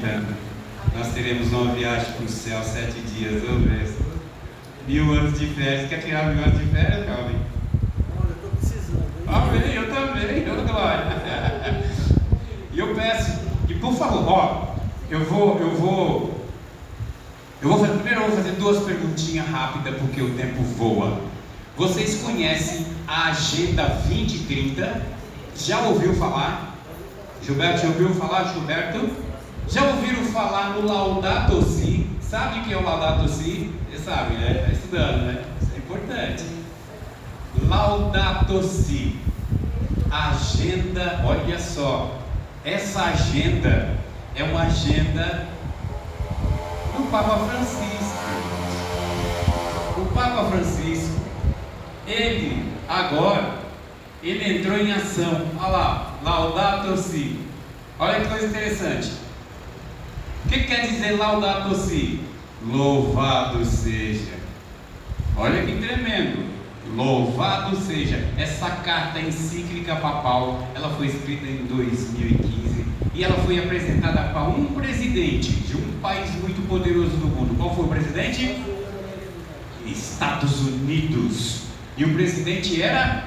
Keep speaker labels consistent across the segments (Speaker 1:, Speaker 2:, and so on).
Speaker 1: meditando. Nós teremos uma viagem para o céu, 7 dias, ô mestre. 1000 anos de férias. Quer tirar 1000 anos de férias, Calvin?
Speaker 2: Olha, eu estou precisando.
Speaker 1: Amém, eu também, ô glória. E eu peço que, por favor, ó, eu vou fazer, primeiro eu vou fazer 2 perguntinhas rápidas, porque o tempo voa. Vocês conhecem a Agenda 2030? Já ouviu falar? Gilberto, já ouviu falar, Gilberto? Já ouviram falar no Laudato Si? Sabe o que é o Laudato Si? Você sabe, né? Está estudando, né? Isso é importante. Laudato Si. Agenda, olha só. Essa agenda é uma agenda do Papa Francisco. O Papa Francisco, ele entrou em ação. Olha lá, Laudato Si. Olha que coisa interessante. O que quer dizer Laudato Si? Louvado seja. Olha que tremendo. Louvado seja. Essa carta encíclica papal, ela foi escrita em 2015 e ela foi apresentada para um presidente de um país muito poderoso do mundo. Qual foi o presidente? Estados Unidos. E o presidente era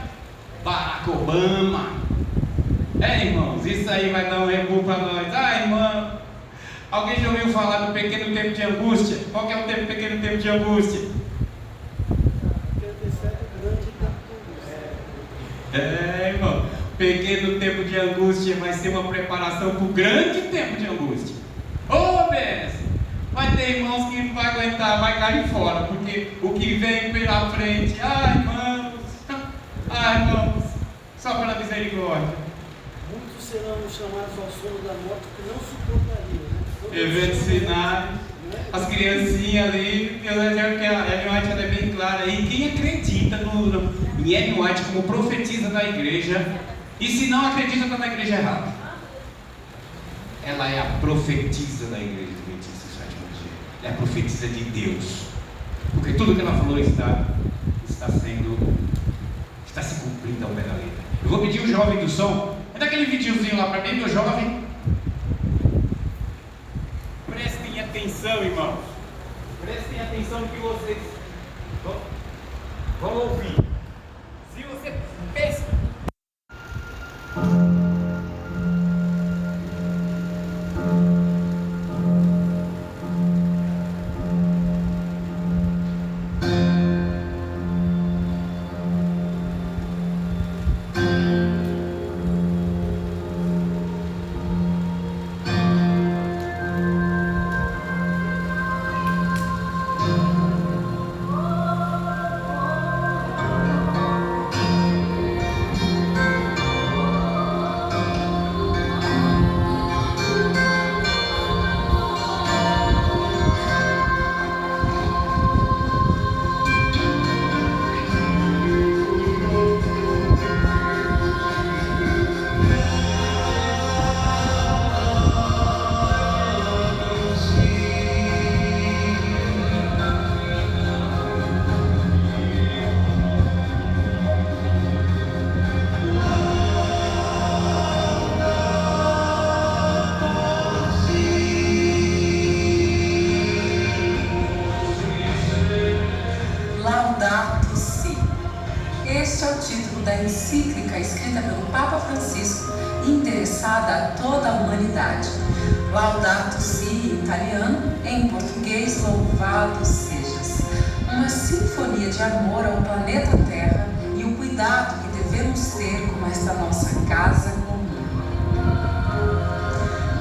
Speaker 1: Barack Obama. Irmãos, isso aí vai dar um recuo para nós. Irmão, alguém já ouviu falar do pequeno tempo de angústia? Qual que é o pequeno tempo de angústia? Irmão, pequeno tempo de angústia vai ser uma preparação para o grande tempo de angústia. Mestre, vai ter irmãos que não vai aguentar, vai cair fora, porque o que vem pela frente, irmãos, só pela misericórdia.
Speaker 2: Muitos serão chamados ao sono da morte que não suportariam, né?
Speaker 1: Eventos finais, as criancinhas ali, Deus vai dizer que a Ellen White é bem clara aí. Quem acredita em Ellen White como profetisa da igreja, e se não acredita, está na igreja errada. Ela é a profetisa da igreja adventista do sétimo dia. É a profetisa de Deus, porque tudo que ela falou está se cumprindo ao pé da letra. Eu vou pedir o jovem do som, manda aquele videozinho lá para mim, meu jovem. Prestem atenção, irmãos. Prestem atenção no que vocês vão ouvir. Se você pensa.
Speaker 3: Laudato Si. Este é o título da encíclica escrita pelo Papa Francisco e interessada a toda a humanidade. Laudato Si em italiano, em português, louvado sejas. Uma sinfonia de amor ao planeta Terra e o cuidado que devemos ter com esta nossa casa comum.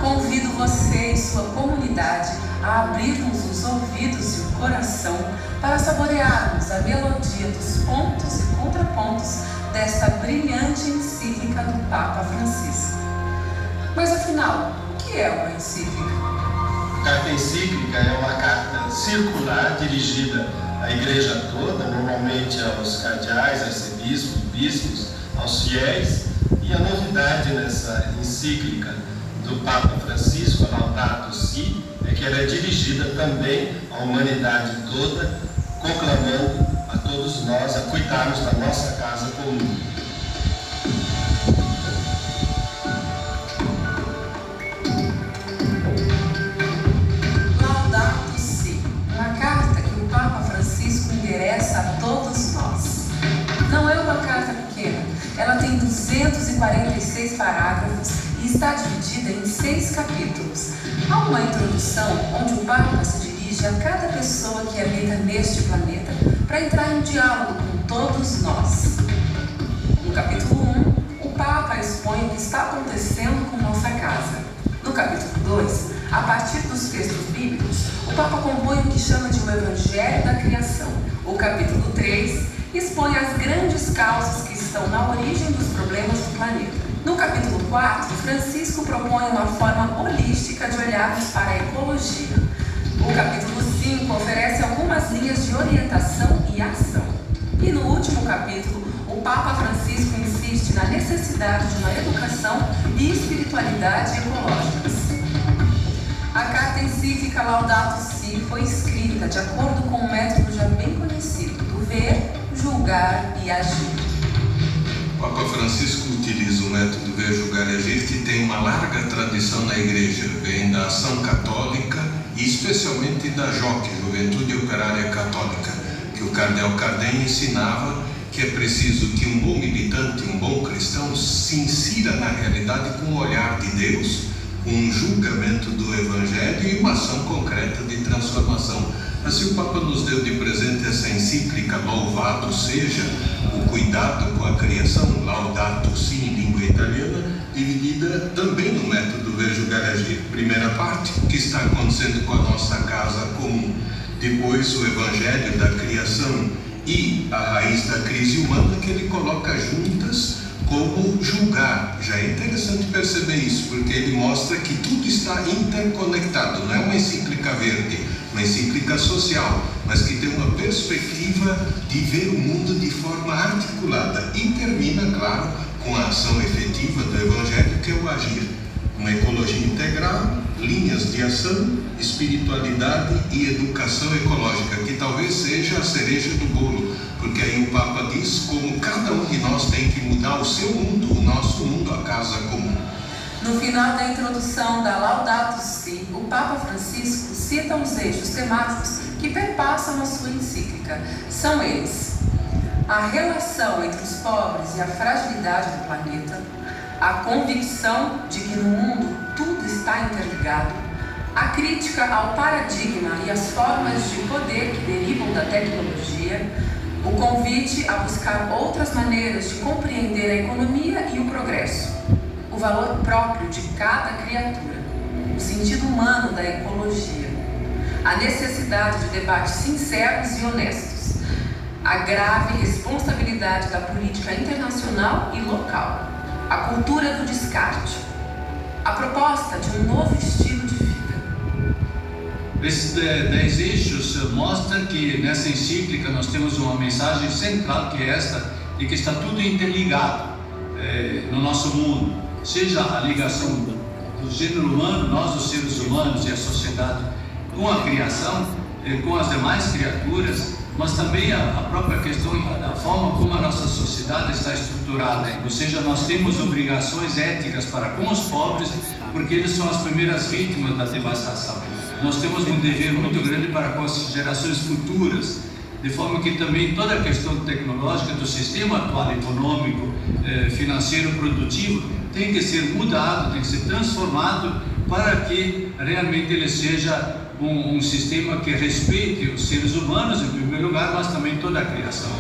Speaker 3: Convido você e sua comunidade a abrirmos os ouvidos e o coração para saborearmos a melodia dos pontos e contrapontos desta brilhante encíclica do Papa Francisco. Mas afinal, o que é uma encíclica?
Speaker 4: A carta encíclica é uma carta circular dirigida à igreja toda, normalmente aos cardeais, arcebispos, bispos, aos fiéis, e a novidade nessa encíclica do Papa Francisco, a Laudato Si, é que ela é dirigida também à humanidade toda, conclamando a todos nós a cuidarmos da nossa casa comum.
Speaker 3: parágrafos e está dividida em 6 capítulos. Há uma introdução onde o Papa se dirige a cada pessoa que habita neste planeta para entrar em diálogo com todos nós. No capítulo 1, o Papa expõe o que está acontecendo com nossa casa. No capítulo 2, a partir dos textos bíblicos, o Papa compõe o que chama de um Evangelho da Criação. O capítulo 3 expõe as grandes causas que estão na origem dos problemas do planeta. No capítulo 4, Francisco propõe uma forma holística de olharmos para a ecologia. O capítulo 5 oferece algumas linhas de orientação e ação. E no último capítulo, o Papa Francisco insiste na necessidade de uma educação e espiritualidade ecológicas. A carta encíclica Laudato Si foi escrita de acordo com um método já bem conhecido do ver, julgar e agir.
Speaker 5: O Papa Francisco utiliza o método ver, julgar e agir, que tem uma larga tradição na Igreja, vem da ação católica e especialmente da JOC, Juventude Operária Católica, que o cardeal Cardem ensinava que é preciso que um bom militante, um bom cristão, se insira na realidade com o olhar de Deus, com um julgamento do Evangelho e uma ação concreta de transformação. Assim o Papa nos deu de presente essa encíclica Louvado Seja, o cuidado com a criação, Laudato Si em língua italiana, dividida também no método ver, julgar e agir. Primeira parte, o que está acontecendo com a nossa casa comum. Depois o Evangelho da criação e a raiz da crise humana, que ele coloca juntas como julgar. Já é interessante perceber isso, porque ele mostra que tudo está interconectado. Não é uma encíclica verde, uma encíclica social, mas que tem uma perspectiva de ver o mundo de forma articulada. E termina, claro, com a ação efetiva do Evangelho, que é o agir. Uma ecologia integral, linhas de ação, espiritualidade e educação ecológica, que talvez seja a cereja do bolo, porque aí o Papa diz como cada um de nós tem que mudar o seu mundo, o nosso mundo, a casa comum.
Speaker 3: No final da introdução da Laudato Si, o Papa Francisco cita os eixos temáticos que perpassam a sua encíclica. São eles: a relação entre os pobres e a fragilidade do planeta, a convicção de que no mundo tudo está interligado, a crítica ao paradigma e às formas de poder que derivam da tecnologia, o convite a buscar outras maneiras de compreender a economia e o progresso, o valor próprio de cada criatura, o sentido humano da ecologia, a necessidade de debates sinceros e honestos, a grave responsabilidade da política internacional e local, a cultura do descarte, a proposta de um novo estilo de vida.
Speaker 6: Esses 10 eixos mostram que nessa encíclica nós temos uma mensagem central, que é esta, de que está tudo interligado no nosso mundo, seja a ligação do gênero humano, nós os seres humanos e a sociedade, com a criação, com as demais criaturas, mas também a própria questão da forma como a nossa sociedade está estruturada, ou seja, nós temos obrigações éticas para com os pobres, porque eles são as primeiras vítimas da devastação. Nós temos um dever muito grande para com as gerações futuras, de forma que também toda a questão tecnológica do sistema atual econômico, financeiro, produtivo, tem que ser mudado, tem que ser transformado para que realmente ele seja um sistema que respeite os seres humanos em primeiro lugar, mas também toda a criação.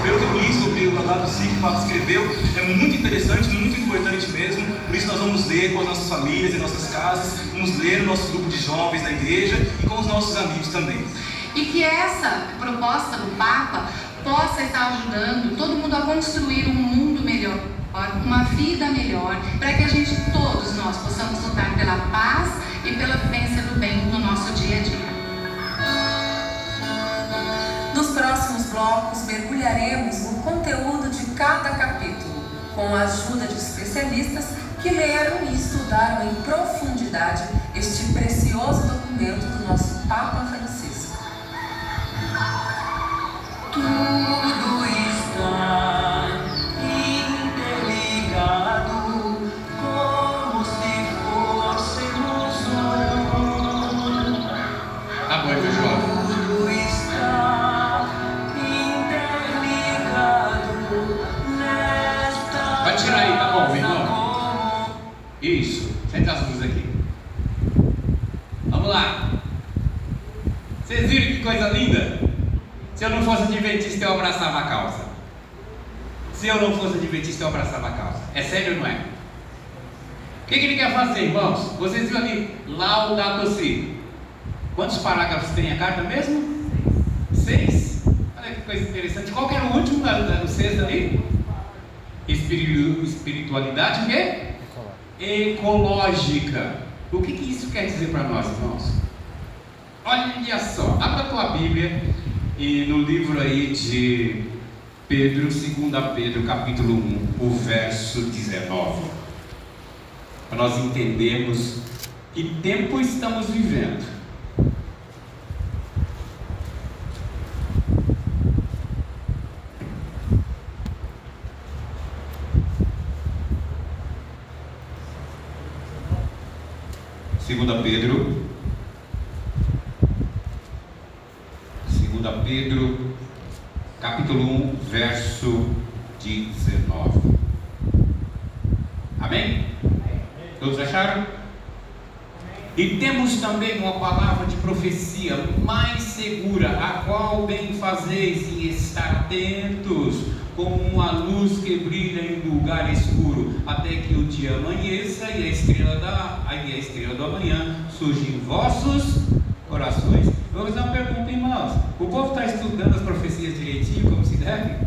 Speaker 7: Pelo isso, o Laudato Si que o Papa escreveu é muito interessante, muito importante mesmo. Por isso nós vamos ler com as nossas famílias em nossas casas, vamos ler no nosso grupo de jovens da igreja e com os nossos amigos também.
Speaker 8: E que essa proposta do Papa possa estar ajudando todo mundo a construir um mundo melhor, uma vida melhor, para que a gente, todos nós, possamos lutar pela paz e pela vivência do bem no nosso dia a dia.
Speaker 3: Nos próximos blocos, mergulharemos no conteúdo de cada capítulo, com a ajuda de especialistas que leram e estudaram em profundidade este precioso documento do nosso Papa Francisco.
Speaker 2: Tudo está interligado, como se fôssemos um.
Speaker 1: Tá bom, João.
Speaker 2: Tudo está
Speaker 1: Isso, senta as luzes aqui. Vamos lá. Vocês viram que coisa linda? Se eu não fosse adventista, eu abraçava a causa. Se eu não fosse adventista, eu abraçava a causa. É sério ou não é? O que ele quer fazer, irmãos? Vocês viram ali, Laudato Si. Quantos parágrafos tem a carta mesmo? 6. Olha que coisa interessante. Qual que era o último no 6 ali? Espiritualidade o quê? Ecológica. O que isso quer dizer para nós, irmãos? Olha só, abra a tua Bíblia e no livro aí de Pedro, 2 Pedro, capítulo 1, o verso 19. Para nós entendermos que tempo estamos vivendo. Pedro, capítulo 1, verso 19. Amém? Todos acharam? E temos também uma palavra de profecia mais segura, a qual bem fazeis em estar atentos, como uma luz que brilha em lugar escuro, até que o dia amanheça e a estrela do amanhã surge em vossos corações. Eu vou fazer uma pergunta, irmãos. O povo está estudando as profecias direitinho, como se deve?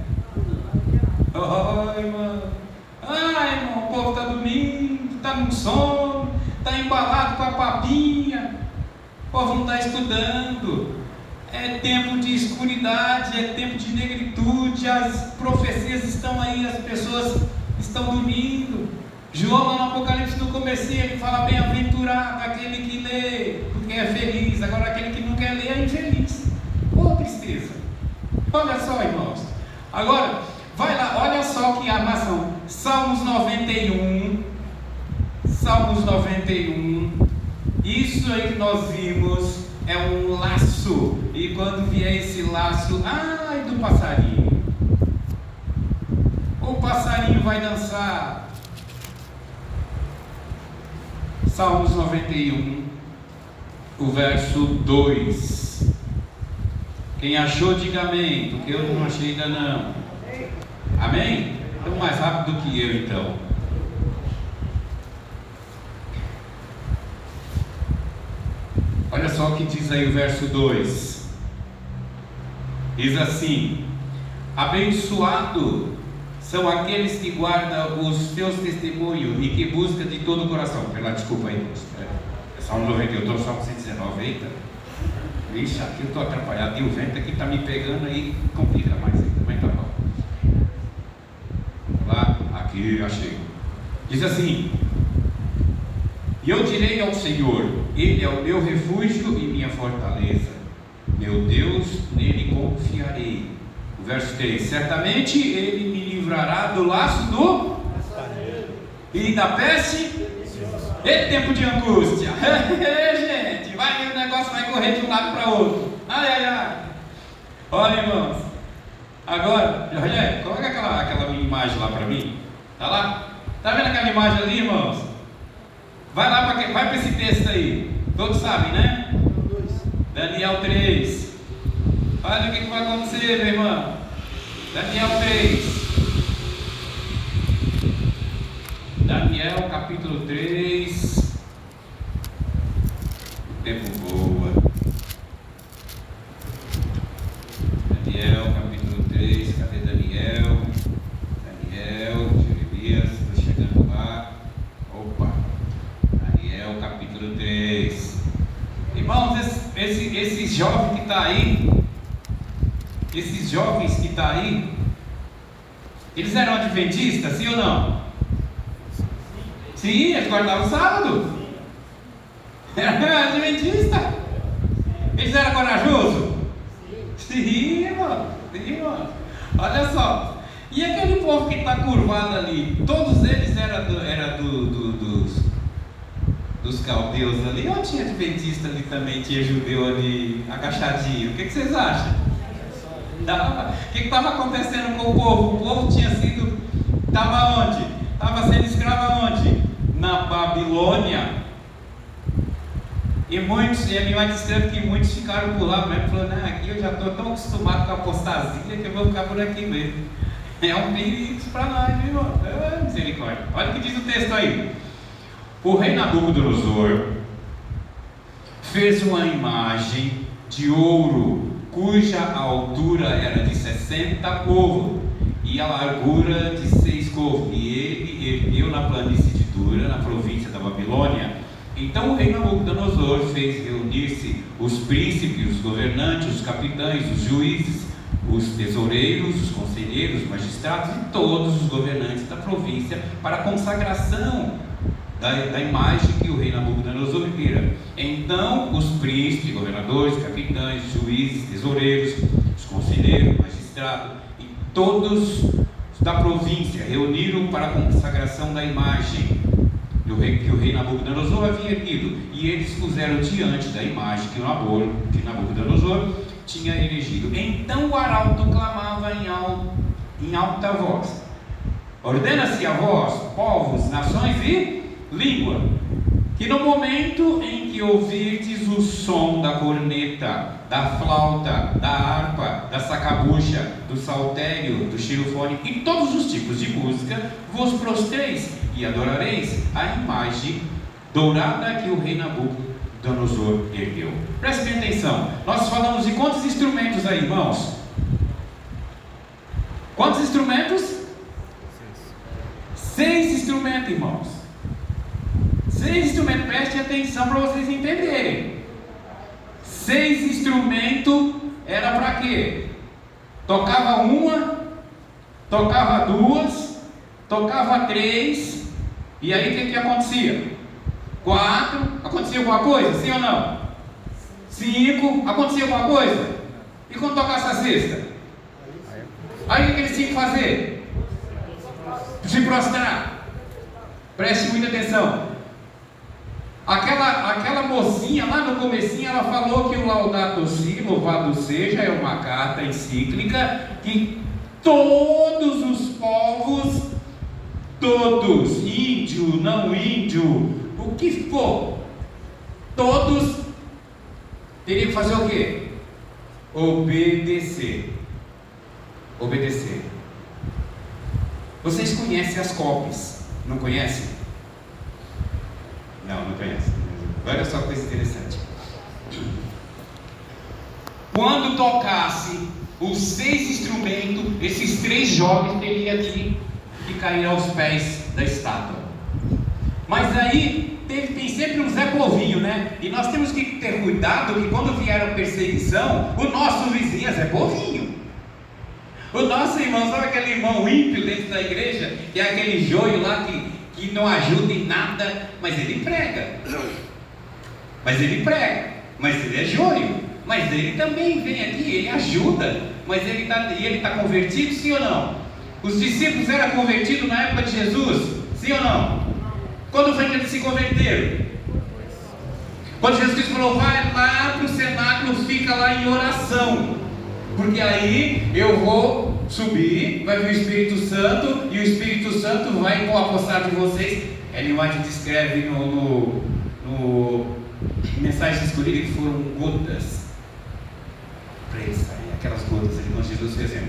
Speaker 1: Irmão. Irmão, o povo está dormindo, está no sono, está embalado com a papinha. O povo não está estudando. É tempo de escuridade, é tempo de negritude. As profecias estão aí, as pessoas estão dormindo. João, lá no Apocalipse, no comecinho, ele fala: bem-aventurado aquele que lê, porque é feliz. Agora aquele que não quer ler é infeliz. Oh, tristeza. Olha só, irmãos. Agora, vai lá, olha só que armação. Salmos 91. Isso aí que nós vimos é um laço. E quando vier esse laço, ai do passarinho. O passarinho vai dançar. Salmos 91, o verso 2. Quem achou, diga amém, porque eu não achei ainda não. Amém? Então mais rápido do que eu então. Olha só o que diz aí o verso 2. Diz assim: abençoado são aqueles que guardam os teus testemunhos e que buscam de todo o coração. Desculpa aí, é Salmo 91, eu estou no Salmo 119, eita. Vixe, aqui eu estou atrapalhado, e o vento aqui está me pegando aí, complica mais aí, também tá bom. Lá, aqui, achei. Diz assim: e eu direi ao Senhor, Ele é o meu refúgio e minha fortaleza, meu Deus, nele confiarei. O verso 3: certamente Ele me livrará do laço do e da peste e tempo de angústia. Gente, o negócio vai correr de um lado para outro. Ai. Olha, irmãos. Agora, Rogério, coloca aquela minha imagem lá para mim. Tá lá? Tá vendo aquela imagem ali, irmãos? Vai lá, vai para esse texto aí. Todos sabem, né? Daniel 3. Olha o que vai acontecer, meu irmão. Daniel 3. Daniel capítulo 3. O tempo voa. Daniel capítulo 3. Cadê Daniel? Jeremias, estou chegando lá. Opa. Daniel capítulo 3. Irmãos, esse jovem que está aí, esses jovens que estão aí, eles eram adventistas, sim ou não? Sim, eles guardavam o sábado. Era adventista. Eles eram corajosos? Sim, irmão. Olha só. E aquele povo que está curvado ali, todos eles eram dos caldeus ali, ou tinha adventista ali também, tinha judeu ali agachadinho? O que vocês acham? O que estava acontecendo com o povo? O povo estava onde? Estava sendo escravo aonde? na Babilônia. E a minha mãe disse que muitos ficaram por lá mesmo, falando, aqui eu já estou tão acostumado com a apostasia que eu vou ficar por aqui mesmo. É um perigo para nós, meu irmão. Misericórdia. Olha o que diz o texto aí. O rei Nabucodonosor fez uma imagem de ouro, cuja altura era de 60 côvados e a largura de 6 côvados. E ele ergueu na planície de Dura, na província da Babilônia. Então o rei Nabucodonosor fez reunir-se os príncipes, os governantes, os capitães, os juízes, os tesoureiros, os conselheiros, os magistrados e todos os governantes da província para a consagração da imagem que o rei Nabucodonosor vira. Então os príncipes, governadores, capitães, juízes, tesoureiros, os conselheiros, magistrados e todos da província reuniram para a consagração da imagem que o rei Nabucodonosor havia erguido, e eles puseram diante da imagem que Nabucodonosor tinha erigido. Então o arauto clamava em alta voz: ordena-se a vós, povos, nações e língua, que no momento em que ouvirdes o som da corneta, da flauta, da harpa, da sacabucha, do saltério, do xilofone e todos os tipos de música, vos prostreis e adorareis a imagem dourada que o rei Nabucodonosor ergueu. Preste bem atenção, nós falamos de quantos instrumentos aí, irmãos? Quantos instrumentos? 6 instrumentos, irmãos. 6 instrumentos, preste atenção para vocês entenderem. 6 instrumentos era para quê? Tocava uma, tocava duas, tocava 3, e aí o que acontecia? 4, acontecia alguma coisa? Sim ou não? 5, acontecia alguma coisa? E quando tocasse a sexta? Aí o que eles tinham que fazer? Se prostrar. Preste muita atenção. Aquela mocinha lá no comecinho, ela falou que o Laudato Si, louvado seja, é uma carta encíclica que todos os povos, todos, índio, não índio, o que for, todos teriam que fazer o quê? Obedecer. Obedecer. Vocês conhecem as COPs, não conhecem? Não conhece. Olha só que coisa interessante. Quando tocasse os 6 instrumentos, esses 3 jovens teriam de cair aos pés da estátua. Mas aí tem sempre um Zé Povinho, né? E nós temos que ter cuidado que quando vier a perseguição, o nosso vizinho é Zé Povinho. O nosso irmão, sabe aquele irmão ímpio dentro da igreja, que é aquele joio lá que não ajuda em nada, mas ele prega. Mas ele é joio. Mas ele também vem aqui, ele ajuda. Mas ele está convertido, sim ou não? Os discípulos eram convertidos na época de Jesus, sim ou não? Quando foi que eles se converteram? Quando Jesus Cristo falou, vai lá para o cenáculo, fica lá em oração, porque aí eu vou subir, vai vir o Espírito Santo, e o Espírito Santo vai apossar de vocês. Ellen White descreve no Mensagem Escolhida que foram gotas para eles saírem, aquelas gotas ali, quando Jesus fez assim.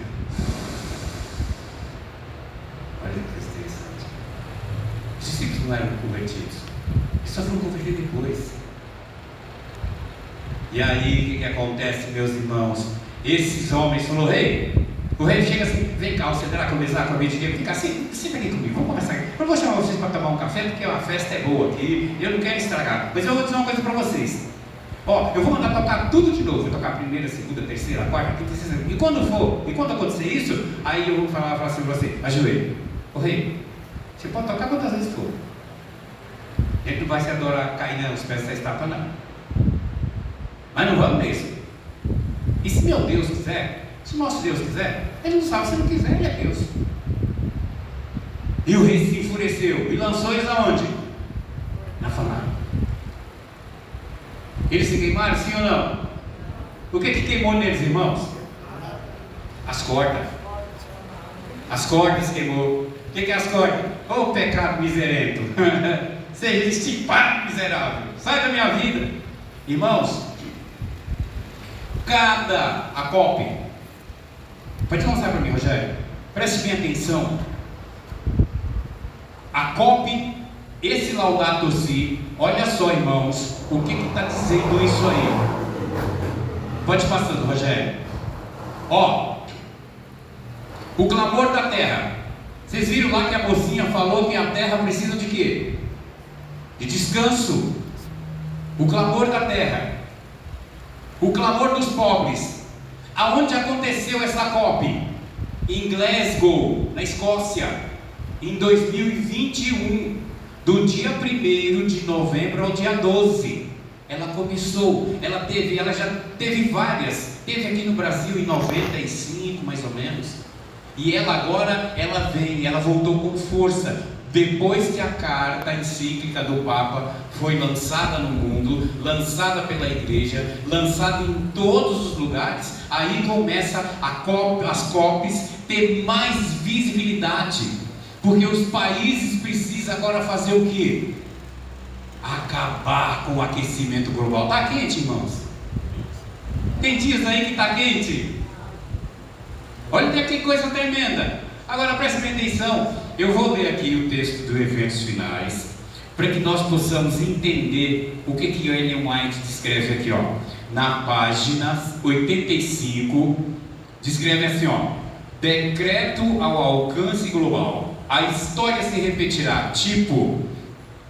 Speaker 1: Olha que coisa interessante. Os discípulos não eram convertidos, eles só foram convertidos depois. E aí o que acontece, meus irmãos? Esses homens falaram, o rei chega assim, vem cá, você terá que conversar com a minha igreja, fica assim, sempre aqui comigo, vamos conversar aqui. Eu não vou chamar vocês para tomar um café, porque a festa é boa aqui, eu não quero estragar, mas eu vou dizer uma coisa para vocês. Eu vou mandar tocar tudo de novo, vou tocar a primeira, a segunda, a terceira, a quarta, a quinta, a sexta, e quando acontecer isso, aí eu vou falar assim para você, ajoelhe. Rei, você pode tocar quantas vezes for. Ele não vai se adorar, cair nos pés dessa estátua, não. Mas não vamos mesmo. E se meu Deus quiser, se o nosso Deus quiser, ele não sabe, se não quiser, ele é Deus. E o rei se enfureceu e lançou eles aonde? Na fornalha. Eles se queimaram, sim ou não? O que queimou neles, irmãos? As cordas. As cordas queimou. O que é as cordas? Ô pecado miserento. seja estipado, miserável. Sai da minha vida. Irmãos, a COP, pode mostrar para mim, Rogério? Preste bem atenção. A COP, esse Laudato Si, olha só, irmãos, o que está dizendo isso aí? Pode passando, Rogério. Ó, o clamor da terra. Vocês viram lá que a mocinha falou que a terra precisa de quê? De descanso. O clamor da terra. O clamor dos pobres. Aonde aconteceu essa COP? Em Glasgow, na Escócia, em 2021, do dia 1º de novembro ao dia 12. Ela começou, ela já teve várias, teve aqui no Brasil em 95 mais ou menos, e ela agora, ela voltou com força, depois que a carta encíclica do Papa foi lançada no mundo, lançada pela igreja, lançada em todos os lugares, aí começa as COPs ter mais visibilidade, porque os países precisam agora fazer o quê? Acabar com o aquecimento global. Está quente, irmãos? Tem dias aí que está quente? Olha que coisa tremenda. Agora preste bem atenção. Eu vou ler aqui o texto do Eventos Finais, para que nós possamos entender o que Ellen White descreve aqui, ó. Na página 85, descreve assim, ó: decreto ao alcance global. A história se repetirá, tipo,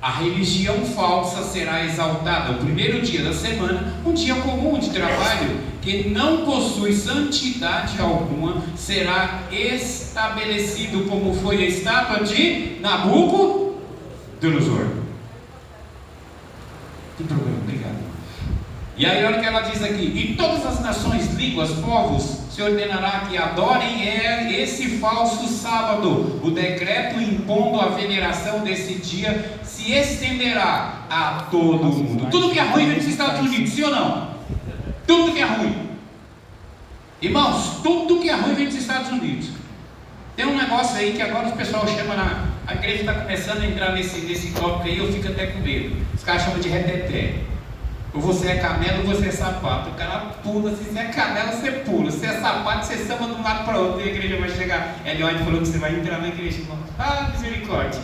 Speaker 1: a religião falsa será exaltada. O primeiro dia da semana, um dia comum de trabalho, que não possui santidade alguma, será estabelecido como foi a estátua de Nabucodonosor. Tem problema, obrigado. E aí olha o que ela diz aqui: e todas as nações, línguas, povos, se ordenará que adorem esse falso sábado. O decreto impondo a veneração desse dia se estenderá a todo o mundo. Tudo que é ruim vem dos Estados Unidos, sim ou não? Tudo que é ruim, irmãos, tudo que é ruim vem dos Estados Unidos. Tem um negócio aí que agora o pessoal chama a igreja está começando a entrar nesse tópico aí, eu fico até com medo. Os caras chamam de reteté. Ou você é canela ou você é sapato. O cara pula, se você é canela, você pula. Se é sapato, você samba de um lado para o outro. E a igreja vai chegar. Ellen falou que você vai entrar na igreja, irmão. Ah, misericórdia.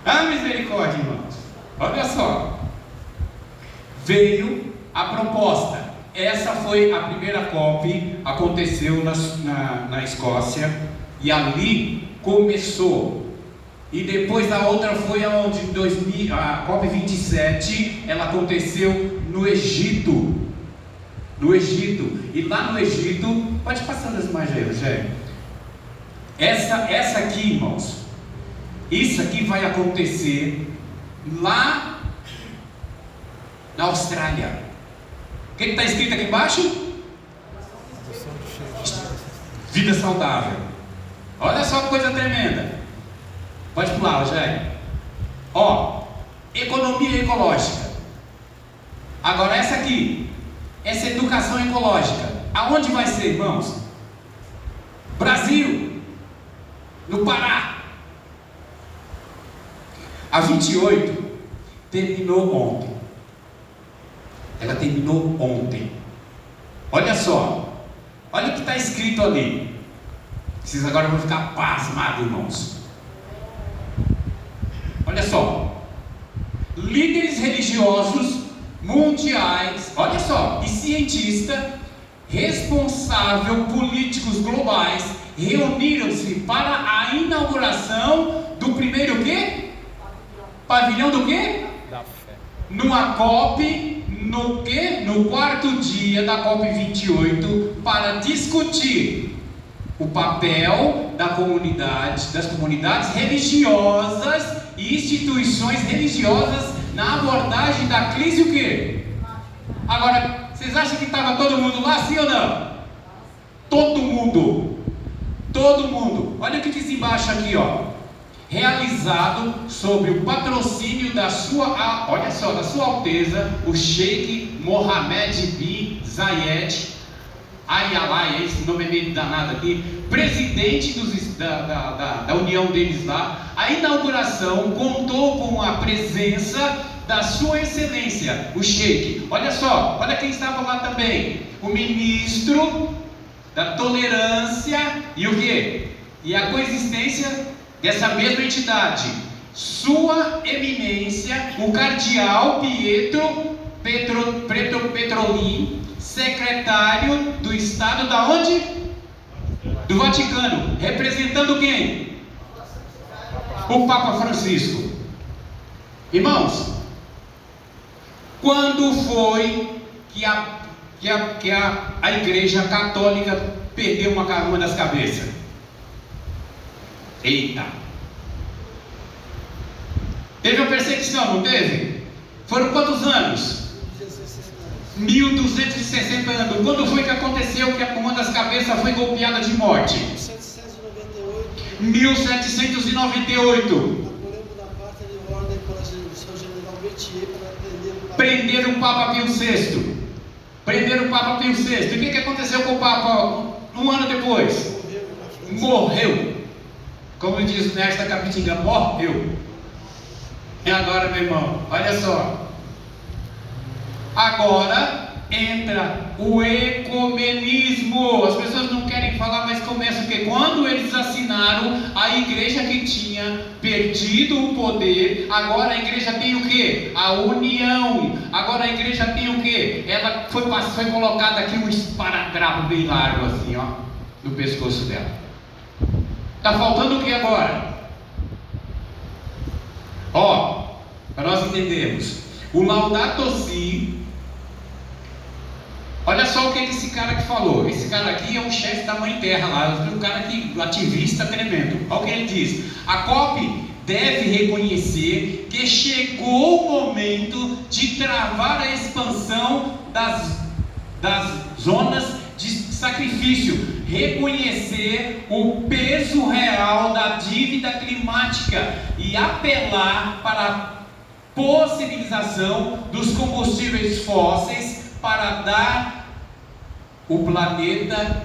Speaker 1: Ah, misericórdia, irmãos. Olha só. Veio a proposta. Essa foi a primeira COP, aconteceu na Escócia. E ali começou. E depois a outra foi aonde? A COP 27, ela aconteceu no Egito. No Egito. E lá no Egito, pode passar as imagens aí, Rogério. Essa aqui, irmãos, isso aqui vai acontecer lá na Austrália. O que está escrito aqui embaixo? Vida saudável. Olha só que coisa tremenda. Pode pular, Rogério. Ó, economia ecológica. Agora essa aqui, essa educação ecológica. Aonde vai ser, irmãos? Brasil, no Pará. A 28 terminou ontem. Ela terminou ontem. Olha só. Olha o que está escrito ali. Vocês agora vão ficar pasmados, irmãos. Olha só, líderes religiosos mundiais, olha só, e cientistas, responsáveis políticos globais, reuniram-se para a inauguração do primeiro o quê? Pavilhão do quê? Da fé. Numa COP, no quê? No quarto dia da COP 28, para discutir o papel das comunidades religiosas e instituições religiosas na abordagem da crise o quê? Agora, vocês acham que estava todo mundo lá, sim ou não? Todo mundo. Todo mundo. Olha o que diz embaixo aqui, ó. Realizado sobre o patrocínio da sua, olha só, da sua Alteza, o Sheikh Mohammed bin Zayed Ayalá, esse nome é meio danado aqui, presidente da união deles lá, A inauguração contou com a presença da Sua Excelência, o Sheik. Olha só, olha quem estava lá também: o ministro da tolerância e o quê? E a coexistência dessa mesma entidade. Sua Eminência, o cardeal Pietro Petrolin, secretário do Estado da onde? Do Vaticano, representando quem? O Papa Francisco. Irmãos, quando foi que a Igreja Católica perdeu uma das cabeças? Eita! Teve uma perseguição, não teve? Foram quantos anos? 1260 anos. Quando foi que aconteceu que uma das cabeças foi golpeada de morte? 1798. Prenderam o Papa Pio VI. Prenderam o Papa Pio VI. E o que aconteceu com o Papa um ano depois? Morreu. Como diz o Nesta Capitinga, morreu. E agora, meu irmão, olha só. Agora entra o ecumenismo. As pessoas não querem falar, mas começa o quê? Quando eles assinaram, a igreja que tinha perdido o poder, agora a igreja tem o quê? A união. Agora a igreja tem o quê? Ela foi colocada aqui um esparadrapo bem largo assim, ó, no pescoço dela. Está faltando o que agora? Ó, para nós entendermos, o Laudato Si. Olha só o que esse cara que falou. Esse cara aqui é o chefe da Mãe Terra lá, um cara que, ativista tremendo. Olha o que ele diz: a COP deve reconhecer que chegou o momento de travar a expansão das zonas de sacrifício, reconhecer o peso real da dívida climática e apelar para a possibilização dos combustíveis fósseis para dar o planeta